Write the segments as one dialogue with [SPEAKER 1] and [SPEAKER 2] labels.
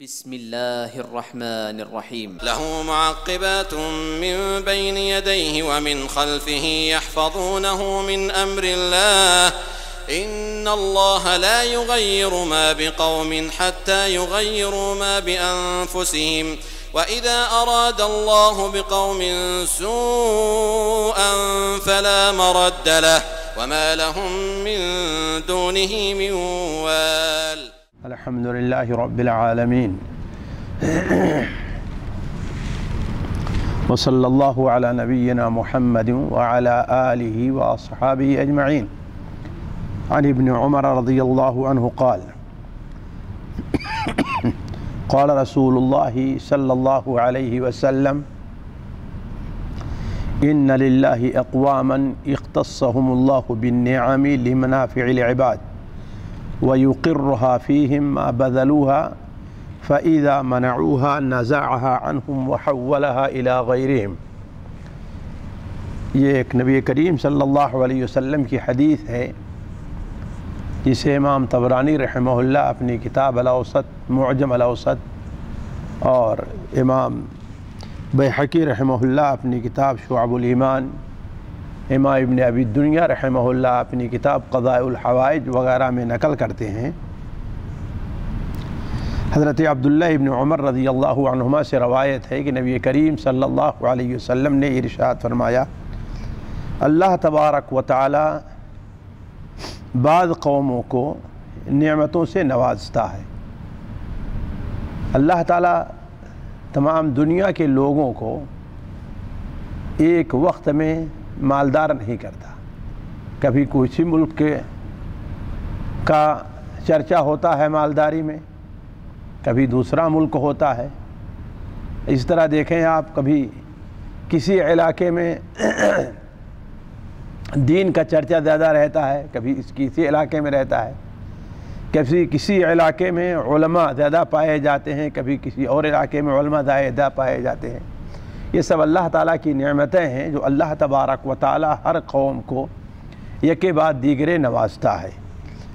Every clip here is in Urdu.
[SPEAKER 1] بسم الله الرحمن الرحيم
[SPEAKER 2] له معقبات من بين يديه ومن خلفه يحفظونه من أمر الله إن الله لا يغير ما بقوم حتى يغيروا ما بأنفسهم وإذا أراد الله بقوم سوءا فلا مرد له وما لهم من دونه من وال.
[SPEAKER 3] الحمد لله رب العالمين وصلى الله على نبينا محمد وعلى آله وأصحابه أجمعين. عن ابن عمر رضي الله عنه قال قال رسول الله صلى الله عليه وسلم إن لله أقواما اختصهم الله بالنعم لمنافع العباد ويقرها فيهم ما بذلوها فإذا منعوها نزعها عنهم وحولها إلى غيرهم. یہ ایک نبی کریم صلی اللہ علیہ وسلم کی حدیث ہے جسے امام طبرانی رحمہ اللہ اپنی کتاب الاوسط معجم الاوسط اور امام بیہقی رحمہ اللہ اپنی کتاب شعب الایمان، امام ابن ابی الدنیا رحمہ اللہ اپنی کتاب قضاء الحوائج وغیرہ میں نقل کرتے ہیں. حضرت عبداللہ ابن عمر رضی اللہ عنہما سے روایت ہے کہ نبی کریم صلی اللہ علیہ وسلم نے ارشاد فرمایا، اللہ تبارک و تعالی بعض قوموں کو نعمتوں سے نوازتا ہے. اللہ تعالی تمام دنیا کے لوگوں کو ایک وقت میں مالدار نہیں کرتا. کبھی کسی ملک کا چرچا ہوتا ہے مالداری میں، کبھی دوسرا ملک ہوتا ہے. اس طرح دیکھیں آپ، کبھی کسی علاقے میں دین کا چرچا زیادہ رہتا ہے، کبھی کسی علاقے میں رہتا ہے، کسی علاقے میں علماء زیادہ پائے جاتے ہیں، کبھی کسی اور علاقے میں علماء زیادہ پائے جاتے ہیں. یہ سب اللہ تعالیٰ کی نعمتیں ہیں جو اللہ تبارک و تعالیٰ ہر قوم کو یکے بعد دیگرے نوازتا ہے.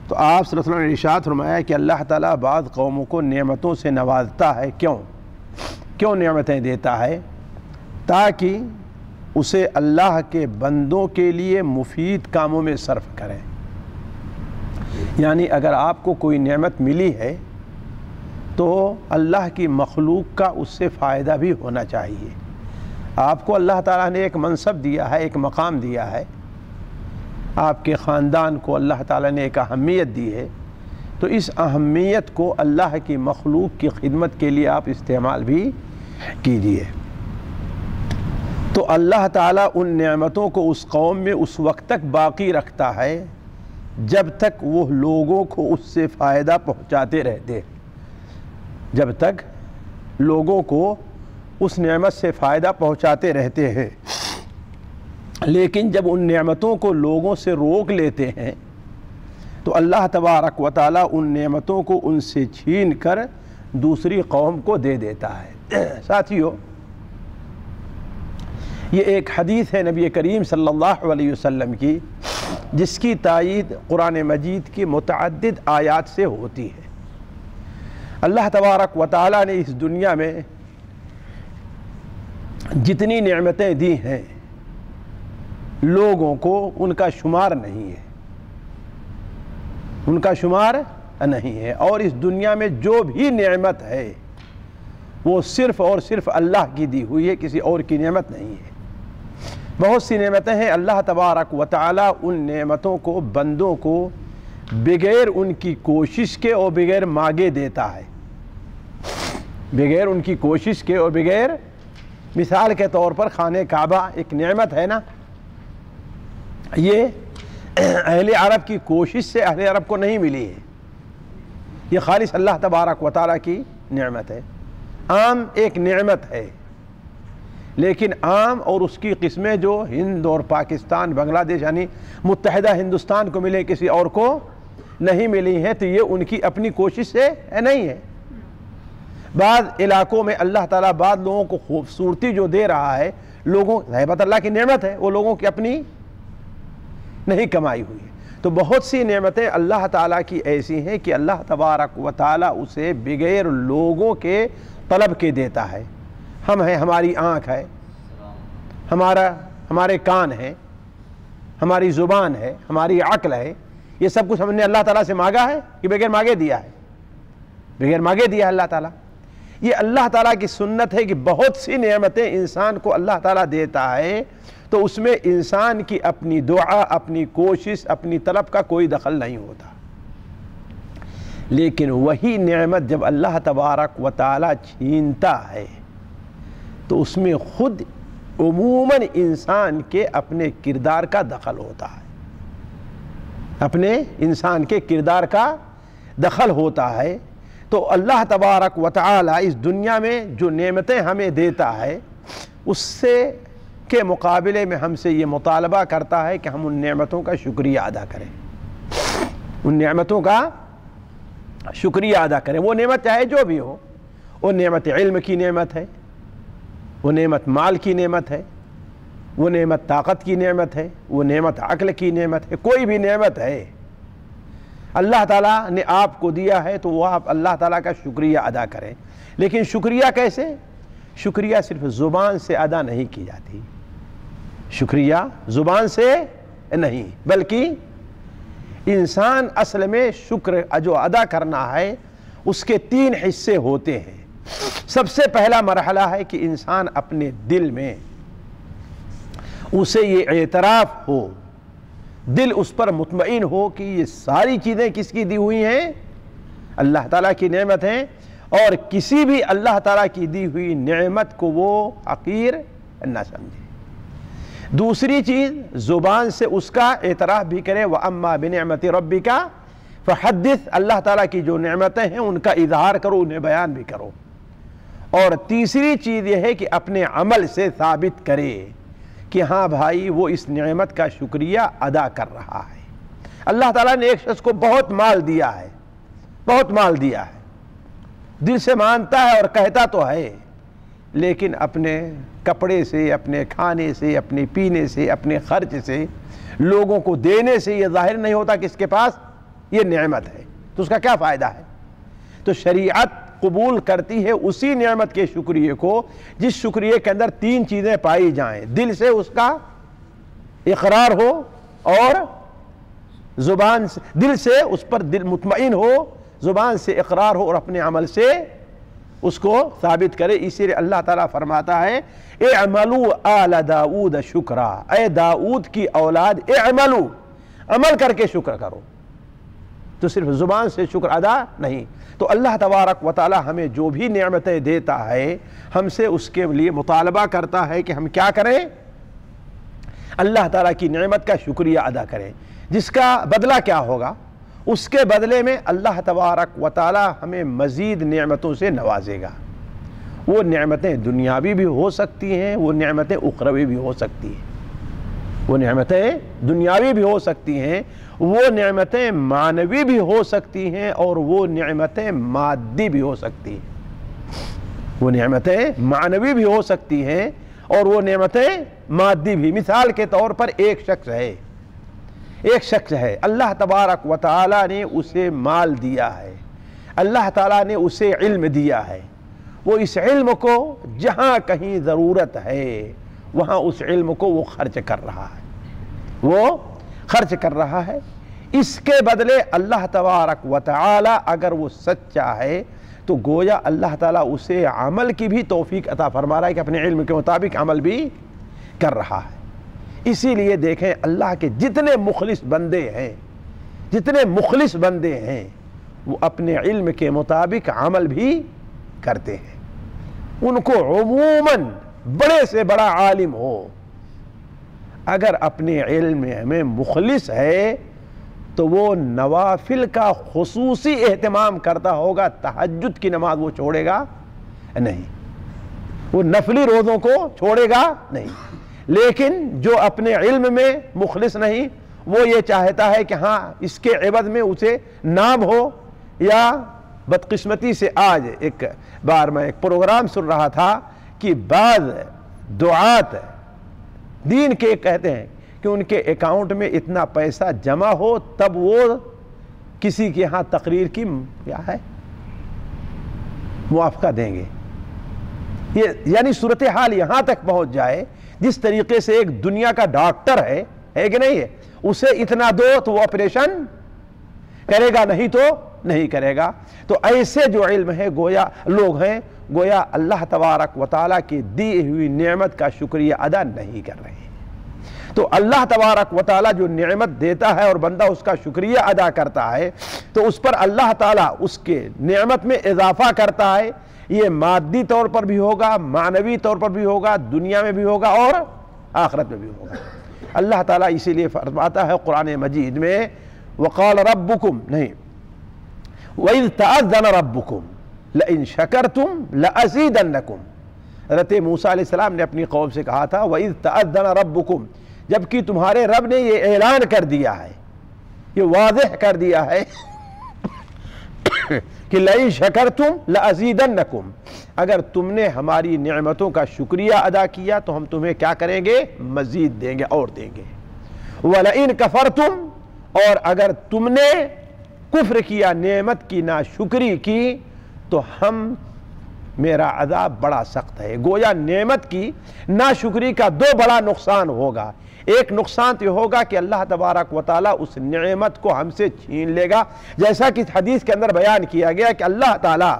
[SPEAKER 3] تو آپ صلی اللہ علیہ وسلم نے ارشاد فرمایا کہ اللہ تعالیٰ بعض قوموں کو نعمتوں سے نوازتا ہے. کیوں نعمتیں دیتا ہے؟ تاکہ اسے اللہ کے بندوں کے لیے مفید کاموں میں صرف کریں. یعنی اگر آپ کو کوئی نعمت ملی ہے تو اللہ کی مخلوق کا اس سے فائدہ بھی ہونا چاہیے. آپ کو اللہ تعالیٰ نے ایک منصب دیا ہے، ایک مقام دیا ہے، آپ کے خاندان کو اللہ تعالیٰ نے ایک اہمیت دی ہے، تو اس اہمیت کو اللہ کی مخلوق کی خدمت کے لیے آپ استعمال بھی کیجیے. تو اللہ تعالیٰ ان نعمتوں کو اس قوم میں اس وقت تک باقی رکھتا ہے جب تک وہ لوگوں کو اس سے فائدہ پہنچاتے رہتے، جب تک لوگوں کو اس نعمت سے فائدہ پہنچاتے رہتے ہیں. لیکن جب ان نعمتوں کو لوگوں سے روک لیتے ہیں تو اللہ تبارک و تعالیٰ ان نعمتوں کو ان سے چھین کر دوسری قوم کو دے دیتا ہے. ساتھیو، یہ ایک حدیث ہے نبی کریم صلی اللہ علیہ وسلم کی، جس کی تائید قرآن مجید کی متعدد آیات سے ہوتی ہے. اللہ تبارک و تعالیٰ نے اس دنیا میں جتنی نعمتیں دی ہیں لوگوں کو ان کا شمار نہیں ہے، ان کا شمار نہیں ہے. اور اس دنیا میں جو بھی نعمت ہے وہ صرف اور صرف اللہ کی دی ہوئی ہے، کسی اور کی نعمت نہیں ہے. بہت سی نعمتیں ہیں، اللہ تبارک و تعالیٰ ان نعمتوں کو بندوں کو بغیر ان کی کوشش کے اور بغیر مانگے دیتا ہے. بغیر ان کی کوشش کے اور بغیر، مثال کے طور پر خانہ کعبہ ایک نعمت ہے نا، یہ اہل عرب کی کوشش سے اہل عرب کو نہیں ملی ہے، یہ خالص اللہ تبارک و تعالیٰ کی نعمت ہے. عام ایک نعمت ہے، لیکن عام اور اس کی قسمیں جو ہند اور پاکستان، بنگلہ دیش یعنی متحدہ ہندوستان کو ملے، کسی اور کو نہیں ملی ہیں، تو یہ ان کی اپنی کوشش سے نہیں ہے. بعض علاقوں میں اللہ تعالیٰ بعض لوگوں کو خوبصورتی جو دے رہا ہے، لوگوں ظاہر اللہ کی نعمت ہے، وہ لوگوں کی اپنی نہیں کمائی ہوئی ہے. تو بہت سی نعمتیں اللہ تعالیٰ کی ایسی ہیں کہ اللہ تبارک و تعالیٰ اسے بغیر لوگوں کے طلب کے دیتا ہے. ہم ہیں، ہماری آنکھ ہے، ہمارے کان ہیں، ہماری زبان ہے، ہماری عقل ہے، یہ سب کچھ ہم نے اللہ تعالیٰ سے مانگا ہے کہ بغیر مانگے دیا ہے؟ بغیر مانگے دیا ہے اللہ تعالیٰ. یہ اللہ تعالیٰ کی سنت ہے کہ بہت سی نعمتیں انسان کو اللہ تعالیٰ دیتا ہے تو اس میں انسان کی اپنی دعا، اپنی کوشش، اپنی طلب کا کوئی دخل نہیں ہوتا. لیکن وہی نعمت جب اللہ تبارک و تعالیٰ چھینتا ہے تو اس میں خود عموماً انسان کے اپنے کردار کا دخل ہوتا ہے، اپنے انسان کے کردار کا دخل ہوتا ہے. تو اللہ تبارک و تعالیٰ اس دنیا میں جو نعمتیں ہمیں دیتا ہے اس سے کے مقابلے میں ہم سے یہ مطالبہ کرتا ہے کہ ہم ان نعمتوں کا شکریہ ادا کریں، ان نعمتوں کا شکریہ ادا کریں. وہ نعمت چاہے جو بھی ہو، وہ نعمت علم کی نعمت ہے، وہ نعمت مال کی نعمت ہے، وہ نعمت طاقت کی نعمت ہے، وہ نعمت عقل کی نعمت ہے، کوئی بھی نعمت ہے اللہ تعالیٰ نے آپ کو دیا ہے تو وہ آپ اللہ تعالیٰ کا شکریہ ادا کریں. لیکن شکریہ کیسے؟ شکریہ صرف زبان سے ادا نہیں کی جاتی، شکریہ زبان سے نہیں، بلکہ انسان اصل میں شکر جو ادا کرنا ہے اس کے 3 حصے ہوتے ہیں. سب سے پہلا مرحلہ ہے کہ انسان اپنے دل میں اسے یہ اعتراف ہو، دل اس پر مطمئن ہو کہ یہ ساری چیزیں کس کی دی ہوئی ہیں؟ اللہ تعالیٰ کی نعمت ہیں، اور کسی بھی اللہ تعالیٰ کی دی ہوئی نعمت کو وہ حقیر نہ سمجھے. دوسری چیز، زبان سے اس کا اعتراف بھی کرے، وَأَمَّا بِنِعْمَةِ رَبِّكَ فَحَدِّثْ، اللہ تعالیٰ کی جو نعمتیں ہیں ان کا اظہار کرو، انہیں بیان بھی کرو. اور تیسری چیز یہ ہے کہ اپنے عمل سے ثابت کرے کہ ہاں بھائی وہ اس نعمت کا شکریہ ادا کر رہا ہے. اللہ تعالیٰ نے ایک شخص کو بہت مال دیا ہے، بہت مال دیا ہے، دل سے مانتا ہے اور کہتا تو ہے، لیکن اپنے کپڑے سے، اپنے کھانے سے، اپنے پینے سے، اپنے خرچ سے، لوگوں کو دینے سے یہ ظاہر نہیں ہوتا کہ اس کے پاس یہ نعمت ہے، تو اس کا کیا فائدہ ہے؟ تو شریعت قبول کرتی ہے اسی نعمت کے شکریہ کو جس شکریہ کے اندر 3 چیزیں پائی جائیں، دل سے اس کا اقرار ہو، اور زبان سے، دل سے اس پر دل مطمئن ہو، زبان سے اقرار ہو، اور اپنے عمل سے اس کو ثابت کرے. اسی لیے اللہ تعالیٰ فرماتا ہے اعملوا آل داؤد شکرا، اے داؤد کی اولاد اعملوا، عمل کر کے شکر کرو، تو صرف زبان سے شکر ادا نہیں. تو اللہ تبارک و تعالی ہمیں جو بھی نعمتیں دیتا ہے ہم سے اس کے لیے مطالبہ کرتا ہے کہ ہم کیا کریں؟ اللہ تعالیٰ کی نعمت کا شکریہ ادا کریں. جس کا بدلہ کیا ہوگا؟ اس کے بدلے میں اللہ تبارک و تعالی ہمیں مزید نعمتوں سے نوازے گا. وہ نعمتیں دنیاوی بھی ہو سکتی ہیں، وہ نعمتیں اخروی بھی ہو سکتی ہیں، وہ نعمتیں دنیاوی بھی ہو سکتی ہیں، وہ نعمتیں معنوی بھی ہو سکتی ہیں، اور وہ نعمتیں مادی بھی ہو سکتی ہیں. وہ نعمتیں معنوی بھی ہو سکتی ہیں اور وہ نعمتیں مادی بھی. مثال کے طور پر ایک شخص ہے، اللہ تبارک و تعالی نے اسے مال دیا ہے، اللہ تعالی نے اسے علم دیا ہے. وہ اس علم کو جہاں کہیں ضرورت ہے وہاں اس علم کو وہ خرچ کر رہا ہے، وہ خرچ کر رہا ہے. اس کے بدلے اللہ تبارک و تعالی اگر وہ سچا ہے تو گویا اللہ تعالیٰ اسے عمل کی بھی توفیق عطا فرما رہا ہے کہ اپنے علم کے مطابق عمل بھی کر رہا ہے. اسی لیے دیکھیں اللہ کے جتنے مخلص بندے ہیں وہ اپنے علم کے مطابق عمل بھی کرتے ہیں. ان کو عموماً بڑے سے بڑا عالم ہو اگر اپنے علم میں مخلص ہے تو وہ نوافل کا خصوصی اہتمام کرتا ہوگا. تہجد کی نماز وہ چھوڑے گا نہیں، وہ نفلی روزوں کو چھوڑے گا نہیں. لیکن جو اپنے علم میں مخلص نہیں وہ یہ چاہتا ہے کہ ہاں اس کے عوض میں اسے نام ہو. یا بدقسمتی سے آج ایک بار میں ایک پروگرام سن رہا تھا کہ بعض دعات دین کے کہتے ہیں کہ ان کے اکاؤنٹ میں اتنا پیسہ جمع ہو تب وہ کسی کے ہاں تقریر کی کیا ہے موافقہ دیں گے. یہ یعنی صورتحال یہاں تک پہنچ جائے جس طریقے سے ایک دنیا کا ڈاکٹر ہے کہ نہیں ہے, اسے اتنا دو تو وہ آپریشن کرے گا, نہیں تو نہیں کرے گا. تو ایسے جو علم ہے گویا لوگ ہیں گویا اللہ تبارک و تعالیٰ کی دی ہوئی نعمت کا شکریہ ادا نہیں کر رہے ہیں. تو اللہ تبارک و تعالیٰ جو نعمت دیتا ہے اور بندہ اس کا شکریہ ادا کرتا ہے تو اس پر اللہ تعالیٰ اس کے نعمت میں اضافہ کرتا ہے. یہ مادی طور پر بھی ہوگا, معنوی طور پر بھی ہوگا, دنیا میں بھی ہوگا اور آخرت میں بھی ہوگا. اللہ تعالیٰ اسی لیے فرماتا ہے قرآن مجید میں وقال ربکم نہیں وَإِذْ تَأَذَّنَ رَبُّكُمْ لَإِن شَكَرْتُمْ لَأَزِيدَنَّكُمْ. حضرت موسیٰ علیہ السلام نے اپنی قوم سے کہا تھا وَإِذْ تَأَذَّنَ رَبُّكُمْ, جبکہ تمہارے رب نے یہ اعلان کر دیا ہے, یہ واضح کر دیا ہے کہ لَإِن شَكَرْتُمْ لَأَزِيدَنَّكُمْ, اگر تم نے ہماری نعمتوں کا شکریہ ادا کیا تو ہم تمہیں کیا کریں گے, مزید دیں گے اور دیں گے. وَلَئِن كَفَرْتُمْ, اور اگر تم نے کفر کیا, نعمت کی ناشکری کی, تو میرا عذاب بڑا سخت ہے. گویا نعمت کی ناشکری کا دو بڑا نقصان ہوگا. ایک نقصان تو ہوگا کہ اللہ تبارک و تعالیٰ اس نعمت کو ہم سے چھین لے گا, جیسا کہ حدیث کے اندر بیان کیا گیا کہ اللہ تعالیٰ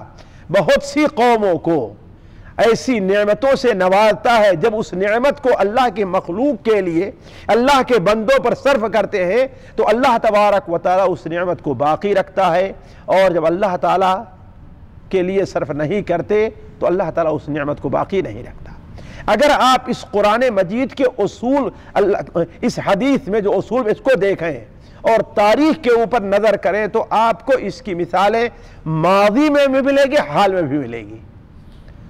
[SPEAKER 3] بہت سی قوموں کو ایسی نعمتوں سے نوازتا ہے, جب اس نعمت کو اللہ کی مخلوق کے لیے اللہ کے بندوں پر صرف کرتے ہیں تو اللہ تبارک و تعالیٰ اس نعمت کو باقی رکھتا ہے, اور جب اللہ تعالیٰ کے لیے صرف نہیں کرتے تو اللہ تعالیٰ اس نعمت کو باقی نہیں رکھتا. اگر آپ اس قرآن مجید کے اصول, اس حدیث میں جو اصول اس کو دیکھیں اور تاریخ کے اوپر نظر کریں تو آپ کو اس کی مثالیں ماضی میں بھی ملے گی, حال میں بھی ملے گی.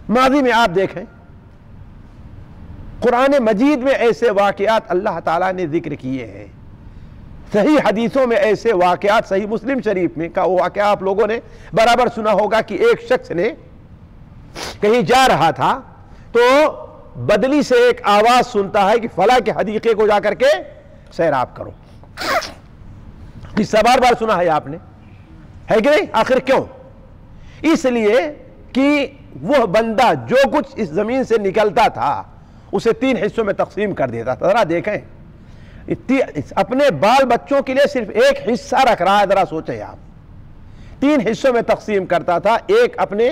[SPEAKER 3] ماضی میں آپ دیکھیں قرآن مجید میں ایسے واقعات اللہ تعالیٰ نے ذکر کیے ہیں. صحیح حدیثوں میں ایسے واقعات, صحیح مسلم شریف میں کا واقعہ آپ لوگوں نے برابر سنا ہوگا کہ ایک شخص نے کہیں جا رہا تھا تو بدلی سے ایک آواز سنتا ہے کہ فلاں کے حدیقے کو جا کر کے سیراب کرو. قصہ بار بار سنا ہے آپ نے, ہے کہ نہیں؟ آخر کیوں؟ اس لیے کہ وہ بندہ جو کچھ اس زمین سے نکلتا تھا اسے 3 حصوں میں تقسیم کر دیتا تھا. ذرا دیکھیں, اپنے بال بچوں کے لیے صرف ایک حصہ رکھ رہا ہے, ذرا سوچیں آپ. 3 حصوں میں تقسیم کرتا تھا, ایک اپنے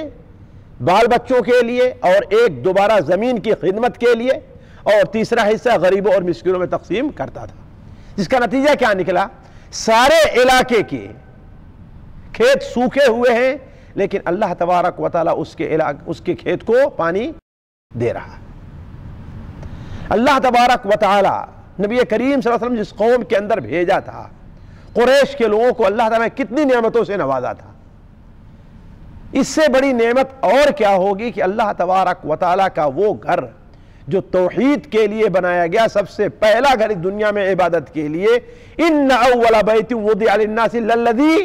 [SPEAKER 3] بال بچوں کے لیے اور ایک دوبارہ زمین کی خدمت کے لیے, اور تیسرا حصہ غریبوں اور مسکینوں میں تقسیم کرتا تھا. جس کا نتیجہ کیا نکلا, سارے علاقے کے کھیت سوکھے ہوئے ہیں لیکن اللہ تبارک و تعالیٰ اس کے کھیت کو پانی دے رہا. اللہ تبارک و تعالیٰ نبی کریم صلی اللہ علیہ وسلم جس قوم کے اندر بھیجا تھا, قریش کے لوگوں کو اللہ تعالیٰ نے کتنی نعمتوں سے نوازا تھا. اس سے بڑی نعمت اور کیا ہوگی کہ اللہ تبارک و تعالیٰ کا وہ گھر جو توحید کے لیے بنایا گیا, سب سے پہلا گھر دنیا میں عبادت کے لیے, ان اول بیت وضع للناس للذی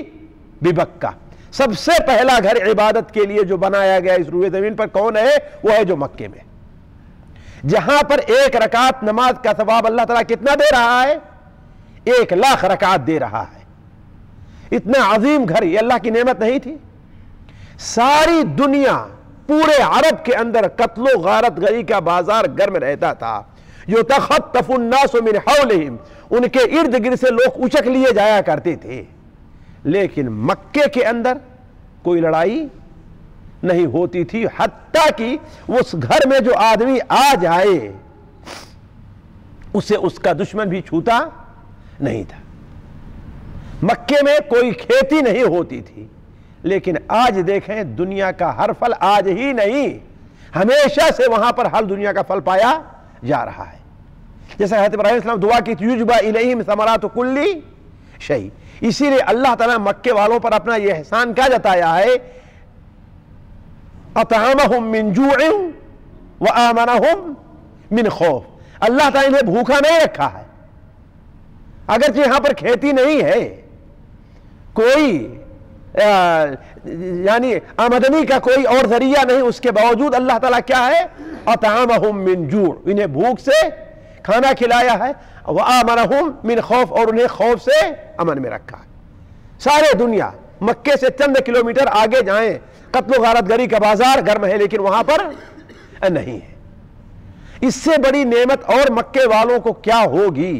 [SPEAKER 3] ببکہ, سب سے پہلا گھر عبادت کے لیے جو بنایا گیا اس روئے زمین پر کون ہے؟ وہ ہے جو مکے میں, جہاں پر 1 رکعت نماز کا ثواب اللہ تعالیٰ کتنا دے رہا ہے؟ 1,00,000 رکعت دے رہا ہے. اتنا عظیم گھر, یہ اللہ کی نعمت نہیں تھی؟ ساری دنیا پورے عرب کے اندر قتل و غارت گری کا بازار گرم رہتا تھا. یتخطف الناس من حولہم, ان کے ارد گرد سے لوگ اچک لیے جایا کرتے تھے, لیکن مکے کے اندر کوئی لڑائی نہیں ہوتی تھی, حتیٰ کہ اس گھر میں جو آدمی آ جائے اسے اس کا دشمن بھی چھوتا نہیں تھا. مکے میں کوئی کھیتی نہیں ہوتی تھی, لیکن آج دیکھیں دنیا کا ہر پھل, آج ہی نہیں ہمیشہ سے وہاں پر ہر دنیا کا پھل پایا جا رہا ہے. جیسے حضرت ابراہیم علیہ السلام دعا کی یجبا الیہم ثمرات کل شیء, اسی لیے اللہ تعالیٰ مکے والوں پر اپنا یہ احسان کیا جتایا ہے, اطعمہم من جوع وآمنہم من خوف. اللہ تعالیٰ انہیں بھوکا نہیں رکھا ہے, اگرچہ یہاں پر کھیتی نہیں ہے, کوئی یعنی آمدنی کا کوئی اور ذریعہ نہیں, اس کے باوجود اللہ تعالیٰ کیا ہے؟ اطعمہم من جوع, انہیں بھوک سے کھانا کھلایا ہے، وآمنہم من خوف، اور انہیں خوف سے امن میں رکھا ہے۔ سارے دنیا مکے سے چند کلومیٹر آگے جائیں، قتل و غارت گری کا بازار گرم ہے، لیکن وہاں پر نہیں ہے۔ اس سے بڑی نعمت اور مکے والوں کو کیا ہوگی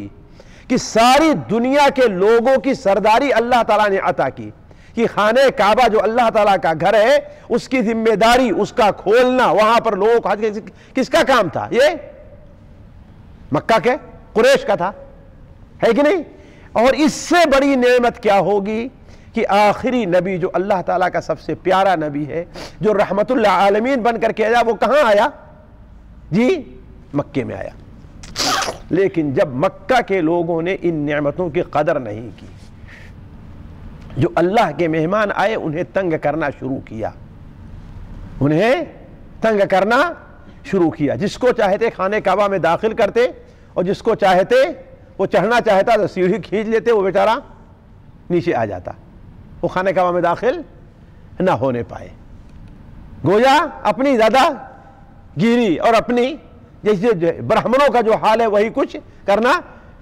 [SPEAKER 3] کہ ساری دنیا کے لوگوں کی سرداری اللہ تعالیٰ نے عطا کی، کہ خانہ کعبہ جو اللہ تعالیٰ کا گھر ہے اس کی ذمہ داری، اس کا کھولنا، وہاں پر لوگوں کو حج کس کا کام تھا؟ یہ مکہ کے قریش کا تھا، ہے کہ نہیں؟ اور اس سے بڑی نعمت کیا ہوگی کہ آخری نبی جو اللہ تعالیٰ کا سب سے پیارا نبی ہے، جو رحمت اللہ عالمین بن کر کے آیا، وہ کہاں آیا؟ جی مکے میں آیا۔ لیکن جب مکہ کے لوگوں نے ان نعمتوں کی قدر نہیں کی، جو اللہ کے مہمان آئے انہیں تنگ کرنا شروع کیا، انہیں تنگ کرنا شروع کیا، جس کو چاہتے خانہ کعبہ میں داخل کرتے، اور جس کو چاہتے وہ چڑھنا چاہتا تو سیڑھی کھینچ لیتے، وہ بیچارہ نیچے آ جاتا، وہ خانہ کعبہ میں داخل نہ ہونے پائے۔ گویا اپنی دادا گیری اور اپنی جیسے برہمنوں کا جو حال ہے وہی کچھ کرنا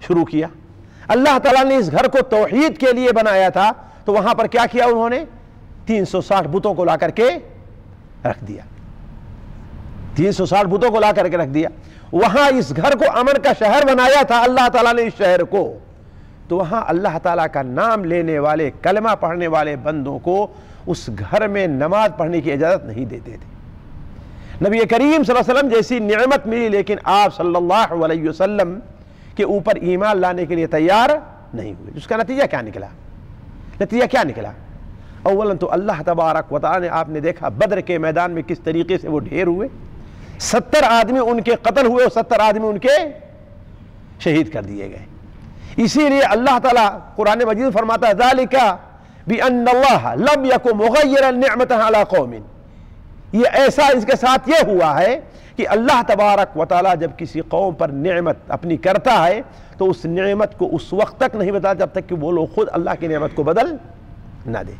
[SPEAKER 3] شروع کیا۔ اللہ تعالیٰ نے اس گھر کو توحید کے لیے بنایا تھا، تو وہاں پر کیا کیا انہوں نے؟ 360 بتوں کو لا کر کے رکھ دیا، 360 بتوں کو لا کر کے رکھ دیا۔ وہاں اس گھر کو امن کا شہر بنایا تھا اللہ تعالیٰ نے اس شہر کو، تو وہاں اللہ تعالیٰ کا نام لینے والے، کلمہ پڑھنے والے بندوں کو اس گھر میں نماز پڑھنے کی اجازت نہیں دیتے تھے۔ نبی کریم صلی اللہ علیہ وسلم جیسی نعمت ملی، لیکن آپ صلی اللہ علیہ وسلم کے اوپر ایمان لانے کے لیے تیار نہیں ہوئے۔ اس کا نتیجہ کیا نکلا؟ نتیجہ کیا نکلا؟ اولاً تو اللہ تبارک و تعالی نے، آپ نے دیکھا بدر کے میدان میں کس طریقے سے وہ ڈھیر ہوئے، 70 آدمی ان کے قتل ہوئے اور 70 آدمی ان کے شہید کر دیے گئے۔ اسی لیے اللہ تعالیٰ قرآن مجید فرماتا ہے ذالک بأن اللہ لم یک مغیرا نعمتہ علی قوم، یہ ایسا اس کے ساتھ یہ ہوا ہے کہ اللہ تبارک و تعالیٰ جب کسی قوم پر نعمت اپنی کرتا ہے تو اس نعمت کو اس وقت تک نہیں بتا جب تک کہ وہ لوگ خود اللہ کی نعمت کو بدل نہ دے،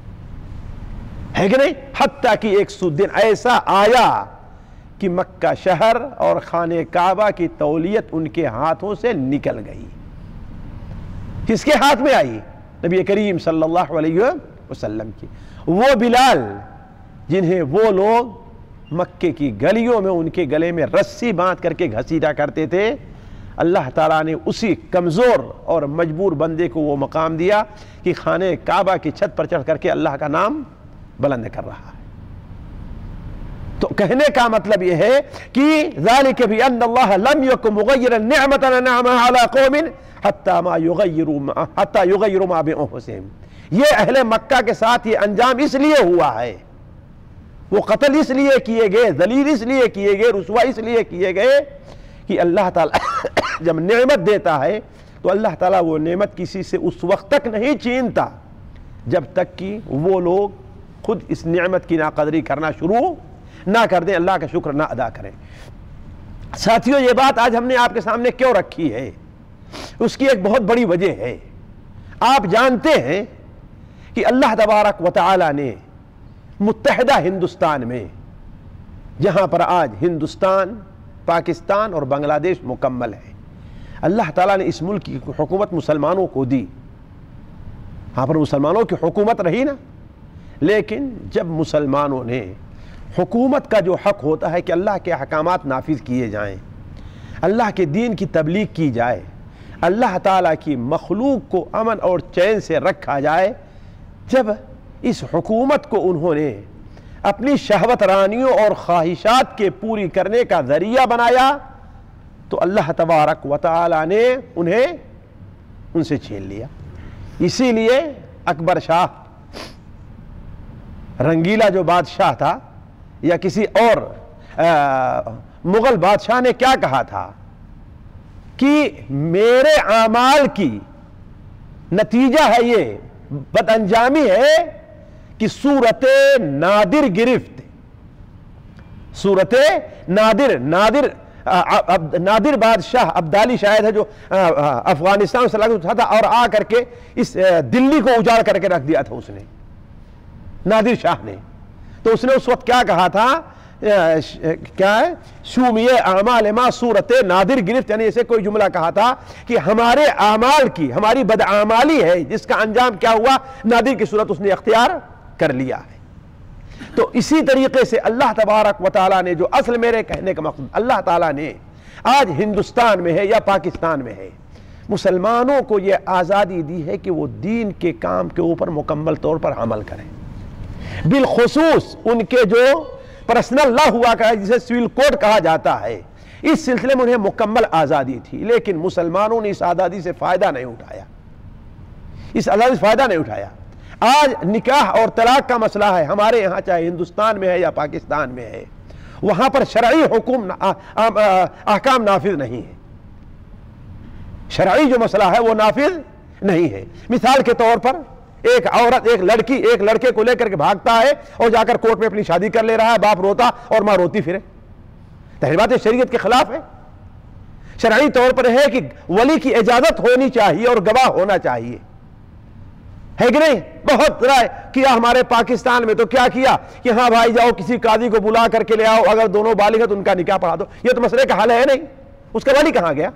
[SPEAKER 3] ہے کہ نہیں؟ حتیٰ کہ ایک دن ایسا آیا کہ مکہ شہر اور خانہ کعبہ کی تولیت ان کے ہاتھوں سے نکل گئی۔ کس کے ہاتھ میں آئی؟ نبی کریم صلی اللہ علیہ وسلم کی۔ وہ بلال جنہیں وہ لوگ مکے کی گلیوں میں ان کے گلے میں رسی باندھ کر کے گھسیٹا کرتے تھے، اللہ تعالیٰ نے اسی کمزور اور مجبور بندے کو وہ مقام دیا کہ خانہ کعبہ کی چھت پر چڑھ کر کے اللہ کا نام بلند کر رہا ہے۔ تو کہنے کا مطلب یہ ہے کہ ذالک بأن اللہ لم یک مغیرا نعمۃ انعمها علی قوم حتی یغیروا ما بانفسہم، یہ اہل مکہ کے ساتھ یہ انجام اس لیے ہوا ہے، وہ قتل اس لیے کیے گئے، ذلیل اس لیے کیے گئے، رسوا اس لیے کیے گئے کہ اللہ تعالیٰ جب نعمت دیتا ہے تو اللہ تعالیٰ وہ نعمت کسی سے اس وقت تک نہیں چھینتا جب تک کہ وہ لوگ خود اس نعمت کی ناقدری کرنا شروع نہ کر دیں، اللہ کا شکر نہ ادا کریں۔ ساتھیوں، یہ بات آج ہم نے آپ کے سامنے کیوں رکھی ہے؟ اس کی ایک بہت بڑی وجہ ہے۔ آپ جانتے ہیں کہ اللہ تبارک و تعالی نے متحدہ ہندوستان میں، جہاں پر آج ہندوستان، پاکستان اور بنگلہ دیش مکمل ہے، اللہ تعالیٰ نے اس ملک کی حکومت مسلمانوں کو دی، وہاں پر مسلمانوں کی حکومت رہی نا۔ لیکن جب مسلمانوں نے حکومت کا جو حق ہوتا ہے کہ اللہ کے احکامات نافذ کیے جائیں، اللہ کے دین کی تبلیغ کی جائے، اللہ تعالیٰ کی مخلوق کو امن اور چین سے رکھا جائے، جب اس حکومت کو انہوں نے اپنی شہوت رانیوں اور خواہشات کے پوری کرنے کا ذریعہ بنایا تو اللہ تبارک و تعالیٰ نے انہیں ان سے چھین لیا۔ اسی لیے اکبر شاہ رنگیلا جو بادشاہ تھا یا کسی اور مغل بادشاہ نے کیا کہا تھا کہ میرے اعمال کی نتیجہ ہے، یہ بد انجامی ہے کہ صورت نادر گرفت، صورت نادر بادشاہ عبدالی شاید ہے جو افغانستان سے لگا تھا اور آ کر کے اس دلی کو اجاڑ کر کے رکھ دیا تھا اس نے، نادر شاہ نے۔ تو اس نے اس وقت کیا کہا تھا کیا ہے شومیہ اعمال ما صورت نادر گرفت، یعنی اسے کوئی جملہ کہا تھا کہ ہمارے اعمال کی، ہماری بدعمالی ہے جس کا انجام کیا ہوا، نادر کی صورت اس نے اختیار کر لیا ہے۔ تو اسی طریقے سے اللہ تبارک و تعالیٰ نے جو اصل میرے کہنے کا مقصد، اللہ تعالیٰ نے آج ہندوستان میں ہے یا پاکستان میں ہے، مسلمانوں کو یہ آزادی دی ہے کہ وہ دین کے کام کے اوپر مکمل طور پر عمل کریں، بالخصوص ان کے جو پرسنل لا ہوا کرا جسے سول کوڈ کہا جاتا ہے، اس سلسلے میں انہیں مکمل آزادی تھی، لیکن مسلمانوں نے اس آزادی سے فائدہ نہیں اٹھایا، اس آزادی سے فائدہ نہیں اٹھایا۔ آج نکاح اور طلاق کا مسئلہ ہے، ہمارے یہاں چاہے ہندوستان میں ہے یا پاکستان میں ہے، وہاں پر شرعی احکام نافذ نہیں ہے، شرعی جو مسئلہ ہے وہ نافذ نہیں ہے۔ مثال کے طور پر ایک عورت، ایک لڑکی ایک لڑکے کو لے کر کے بھاگتا ہے اور جا کر کورٹ میں اپنی شادی کر لے رہا ہے، باپ روتا اور ماں روتی پھرے، ظاہر بات ہے شریعت کے خلاف ہے۔ شرعی طور پر ہے کہ ولی کی اجازت ہونی چاہیے اور گواہ ہونا چاہیے، ہے کہ نہیں؟ بہت رائے کیا ہمارے پاکستان میں، تو کیا کیا کہ ہاں بھائی جاؤ کسی قاضی کو بلا کر کے لے آؤ، اگر دونوں بالغ ہیں تو ان کا نکاح پڑھا دو، یہ تو مسئلے کا حل ہے نہیں، اس کا ولی کہاں گیا؟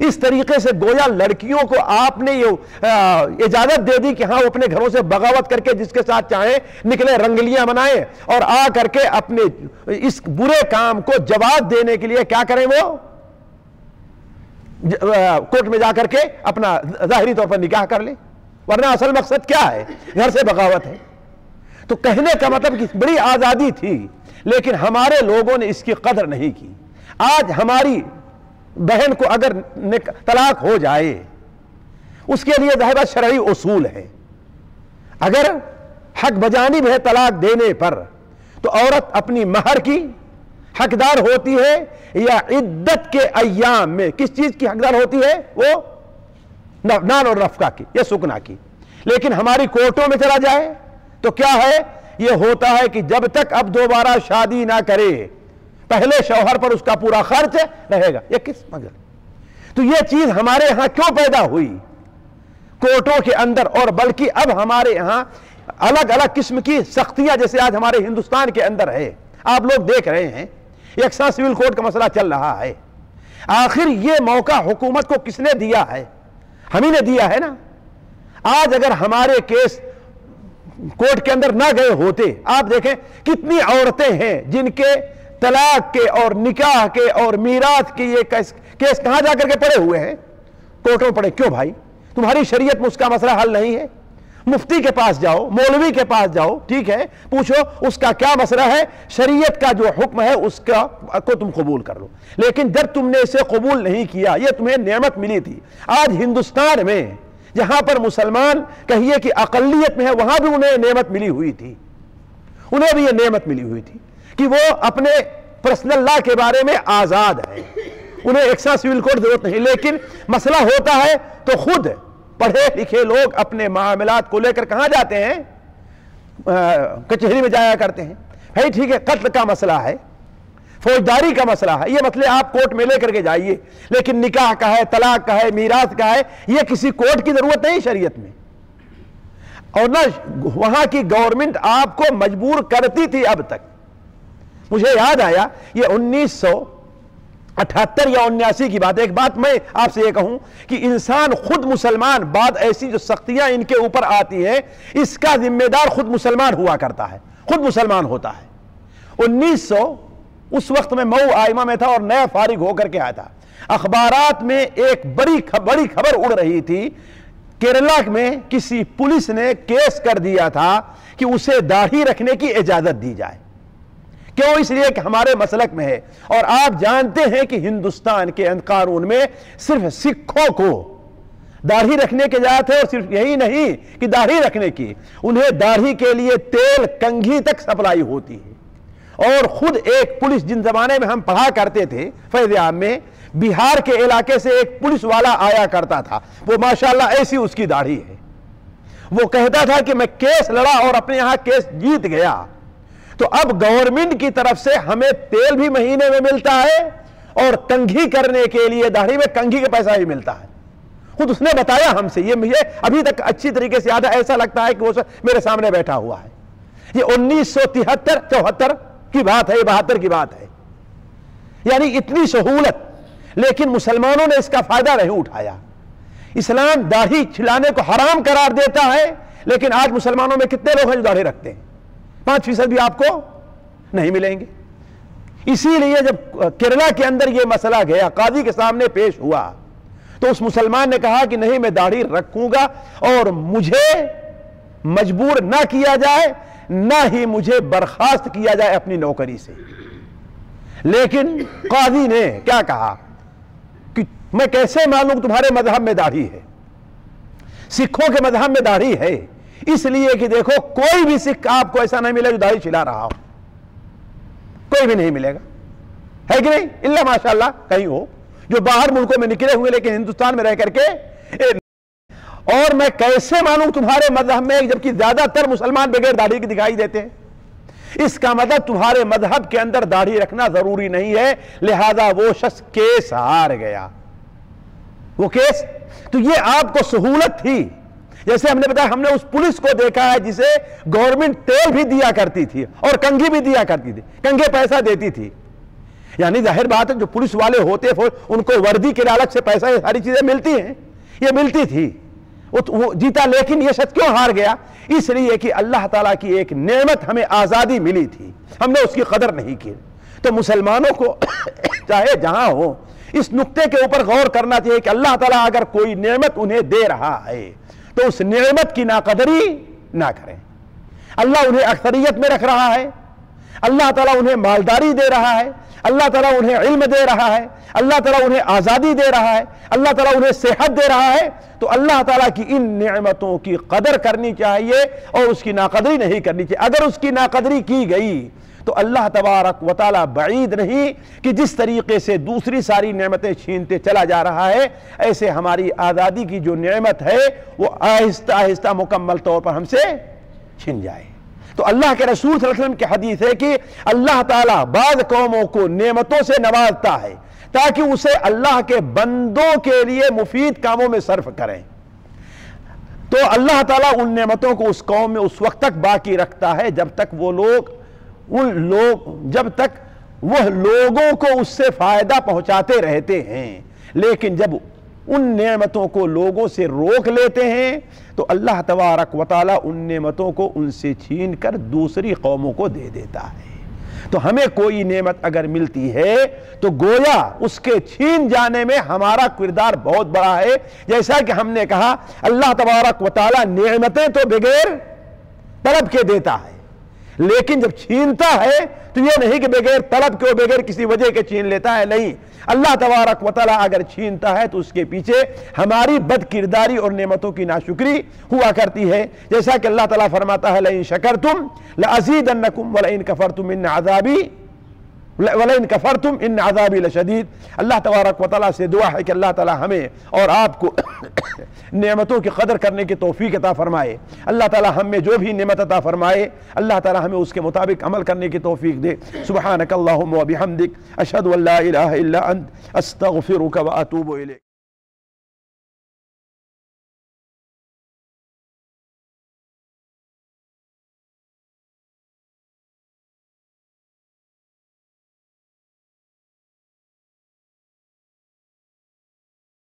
[SPEAKER 3] اس طریقے سے گویا لڑکیوں کو آپ نے یہ اجازت دے دی کہ ہاں وہ اپنے گھروں سے بغاوت کر کے جس کے ساتھ چاہیں نکلے، رنگلیاں بنائیں اور آ کر کے اپنے اس برے کام کو جواب دینے کے لیے کیا کریں، وہ کورٹ میں جا کر کے اپنا ظاہری طور پر نکاح کر لیں، ورنہ اصل مقصد کیا ہے؟ گھر سے بغاوت ہے۔ تو کہنے کا مطلب کہ بڑی آزادی تھی، لیکن ہمارے لوگوں نے اس کی قدر نہیں کی۔ آج ہماری بہن کو اگر طلاق ہو جائے، اس کے لیے ظاہر شرعی اصول ہے، اگر حق بجانب ہے طلاق دینے پر تو عورت اپنی مہر کی حقدار ہوتی ہے یا عدت کے ایام میں کس چیز کی حقدار ہوتی ہے؟ وہ نان اور نفقہ کی یا سکنا کی۔ لیکن ہماری کورٹوں میں چلا جائے تو کیا ہے؟ یہ ہوتا ہے کہ جب تک اب دوبارہ شادی نہ کرے پہلے شوہر پر اس کا پورا خرچ رہے گا۔ یہ کس مگر تو یہ چیز ہمارے ہاں کیوں پیدا ہوئی کورٹوں کے اندر؟ اور بلکہ اب ہمارے یہاں الگ الگ قسم کی سختیاں جیسے آج ہمارے ہندوستان کے اندر ہے، آپ لوگ دیکھ رہے ہیں یکساں سول کوڈ کا مسئلہ چل رہا ہے۔ آخر یہ موقع حکومت کو کس نے دیا ہے؟ ہم ہی نے دیا ہے نا۔ آج اگر ہمارے کیس کورٹ کے اندر نہ گئے ہوتے، آپ دیکھیں کتنی عورتیں ہیں جن کے طلاق کے اور نکاح کے اور میراث کے یہ کیس کہاں جا کر کے پڑے ہوئے ہیں؟ کورٹوں میں پڑے۔ کیوں بھائی؟ تمہاری شریعت میں اس کا مسئلہ حل نہیں ہے؟ مفتی کے پاس جاؤ، مولوی کے پاس جاؤ، ٹھیک ہے، پوچھو اس کا کیا مسئلہ ہے، شریعت کا جو حکم ہے اس کو تم قبول کر لو۔ لیکن جب تم نے اسے قبول نہیں کیا، یہ تمہیں نعمت ملی تھی۔ آج ہندوستان میں جہاں پر مسلمان کہیے کہ اقلیت میں ہے، وہاں بھی انہیں نعمت ملی ہوئی تھی، انہیں بھی یہ نعمت ملی ہوئی تھی کہ وہ اپنے پرسنل لا کے بارے میں آزاد ہے، انہیں ایکسٹرا سول کوڈ ضرورت نہیں۔ لیکن مسئلہ ہوتا ہے تو خود پڑھے لکھے لوگ اپنے معاملات کو لے کر کہاں جاتے ہیں؟ کچہری میں جایا کرتے ہیں۔ بھائی ٹھیک ہے، قتل کا مسئلہ ہے، فوجداری کا مسئلہ ہے، یہ مسئلے آپ کورٹ میں لے کر کے جائیے، لیکن نکاح کا ہے، طلاق کا ہے، میراث کا ہے، یہ کسی کورٹ کی ضرورت نہیں شریعت میں۔ اور نہ وہاں کی گورنمنٹ آپ کو مجبور کرتی تھی اب تک۔ مجھے یاد آیا یہ 1978 یا 1979 کی بات ہے۔ ایک بات میں آپ سے یہ کہوں کہ انسان خود مسلمان، بعد ایسی جو سختیاں ان کے اوپر آتی ہیں اس کا ذمہ دار خود مسلمان ہوا کرتا ہے، خود مسلمان ہوتا ہے۔ 1900 اس وقت میں مئو آئمہ میں تھا اور نیا فارغ ہو کر کے آیا تھا۔ اخبارات میں ایک بڑی خبر اڑ رہی تھی، کیرلا میں کسی پولیس نے کیس کر دیا تھا کہ اسے داڑھی رکھنے کی اجازت دی جائے۔ کیوں؟ اس لیے کہ ہمارے مسلک میں ہے، اور آپ جانتے ہیں کہ ہندوستان کے قانون میں صرف سکھوں کو داڑھی رکھنے کی اجازت ہے، اور صرف یہی نہیں کہ داڑھی رکھنے کی، انہیں داڑھی کے لیے تیل کنگھی تک سپلائی ہوتی ہے۔ اور خود ایک پولیس، جن زمانے میں ہم پڑھا کرتے تھے فیض عام میں، بہار کے علاقے سے ایک پولیس والا آیا کرتا تھا، وہ ماشاءاللہ ایسی اس کی داڑھی ہے، وہ کہتا تھا کہ میں کیس لڑا اور اپنے یہاں کیس جیت گیا۔ تو اب گورنمنٹ کی طرف سے ہمیں تیل بھی مہینے میں ملتا ہے اور کنگھی کرنے کے لیے داڑھی میں کنگھی کا پیسہ بھی ملتا ہے۔ خود اس نے بتایا ہم سے، یہ مجھے ابھی تک اچھی طریقے سے یاد ہے، ایسا لگتا ہے کہ وہ میرے سامنے بیٹھا ہوا ہے۔ یہ 1973 74 کی بات ہے، 72 کی بات ہے، یعنی اتنی سہولت، لیکن مسلمانوں نے اس کا فائدہ نہیں اٹھایا۔ اسلام داڑھی چھلانے کو حرام قرار دیتا ہے، لیکن آج مسلمانوں میں کتنے لوگ ہیں جو داڑھی رکھتے ہیں؟ 5% بھی آپ کو نہیں ملیں گے۔ اسی لیے جب کیرلا کے اندر یہ مسئلہ گیا، قاضی کے سامنے پیش ہوا، تو اس مسلمان نے کہا کہ نہیں، میں داڑھی رکھوں گا اور مجھے مجبور نہ کیا جائے، نہ ہی مجھے برخاست کیا جائے اپنی نوکری سے۔ لیکن قاضی نے کیا کہا کہ میں کیسے معلوم تمہارے مذہب میں داڑھی ہے؟ سکھوں کے مذہب میں داڑھی ہے، اس لیے کہ دیکھو کوئی بھی سکھ آپ کو ایسا نہیں ملے جو داڑھی چھلا رہا ہو، کوئی بھی نہیں ملے گا، ہے کہ نہیں؟ اللہ ماشاءاللہ کہیں ہو جو باہر ملکوں میں نکلے ہوئے لیکن ہندوستان میں رہ کر کے۔ اور میں کیسے مانوں تمہارے مذہب میں، جبکہ زیادہ تر مسلمان بغیر داڑھی کے دکھائی دیتے ہیں؟ اس کا مطلب تمہارے مذہب کے اندر داڑھی رکھنا ضروری نہیں ہے، لہذا وہ شخص کیس ہار گیا۔ وہ کیس تو یہ آپ کو سہولت تھی، جیسے ہم نے بتایا، ہم نے اس پولیس کو دیکھا ہے جسے گورنمنٹ تیل بھی دیا کرتی تھی اور کنگھی بھی دیا کرتی تھی، کنگھے پیسہ دیتی تھی، یعنی ظاہر بات ہے جو پولیس والے ہوتے ان کو وردی کے الگ سے پیسہ، یہ ساری چیزیں ملتی ہیں، یہ ملتی تھی، وہ جیتا۔ لیکن یہ شخص کیوں ہار گیا؟ اس لیے کہ اللہ تعالیٰ کی ایک نعمت ہمیں آزادی ملی تھی، ہم نے اس کی قدر نہیں کی۔ تو مسلمانوں کو چاہے جہاں ہو اس نقطے کے اوپر غور کرنا چاہیے کہ اللہ تعالیٰ اگر کوئی نعمت انہیں دے رہا ہے تو اس نعمت کی ناقدری نہ کریں۔ اللہ انہیں اکثریت میں رکھ رہا ہے، اللہ تعالیٰ انہیں مالداری دے رہا ہے، اللہ تعالیٰ انہیں علم دے رہا ہے، اللہ تعالیٰ انہیں آزادی دے رہا ہے، اللہ تعالیٰ انہیں صحت دے رہا ہے، تو اللہ تعالیٰ کی ان نعمتوں کی قدر کرنی چاہیے اور اس کی ناقدری نہیں کرنی چاہیے۔ اگر اس کی ناقدری کی گئی تو اللہ تبارک و تعالیٰ بعید نہیں کہ جس طریقے سے دوسری ساری نعمتیں چھینتے چلا جا رہا ہے، ایسے ہماری آزادی کی جو نعمت ہے وہ آہستہ آہستہ مکمل طور پر ہم سے چھن جائے۔ تو اللہ کے رسول صلی اللہ علیہ وسلم کی حدیث ہے کہ اللہ تعالیٰ بعض قوموں کو نعمتوں سے نوازتا ہے تاکہ اسے اللہ کے بندوں کے لیے مفید کاموں میں صرف کریں، تو اللہ تعالیٰ ان نعمتوں کو اس قوم میں اس وقت تک باقی رکھتا ہے جب تک وہ لوگوں کو اس سے فائدہ پہنچاتے رہتے ہیں۔ لیکن جب ان نعمتوں کو لوگوں سے روک لیتے ہیں تو اللہ تبارک و تعالیٰ ان نعمتوں کو ان سے چھین کر دوسری قوموں کو دے دیتا ہے۔ تو ہمیں کوئی نعمت اگر ملتی ہے تو گویا اس کے چھین جانے میں ہمارا کردار بہت بڑا ہے۔ جیسا کہ ہم نے کہا اللہ تبارک و تعالیٰ نعمتیں تو بغیر طلب کے دیتا ہے، لیکن جب چھینتا ہے تو یہ نہیں کہ بغیر طلب کے بغیر کسی وجہ کے چھین لیتا ہے، نہیں، اللہ تبارک و تعالیٰ اگر چھینتا ہے تو اس کے پیچھے ہماری بد کرداری اور نعمتوں کی ناشکری ہوا کرتی ہے۔ جیسا کہ اللہ تعالیٰ فرماتا ہے لَإِن شَكَرْتُمْ لَأَزِيدَنَّكُمْ وَلَإِن كَفَرْتُمْ إِنَّ عَذَابِي لَشَدِيدٌ۔ اللہ تبارک و تعالیٰ سے دعا ہے کہ اللہ تعالیٰ ہمیں اور آپ کو نعمتوں کی قدر کرنے کی توفیق عطا فرمائے۔ اللہ تعالیٰ ہم میں جو بھی نعمت عطا فرمائے اللہ تعالیٰ ہمیں اس کے مطابق عمل کرنے کی توفیق دے۔ سبحانک اللہم و بحمدک، اشہد ان لا الہ الا انت، استغفرک و اتوب الیک۔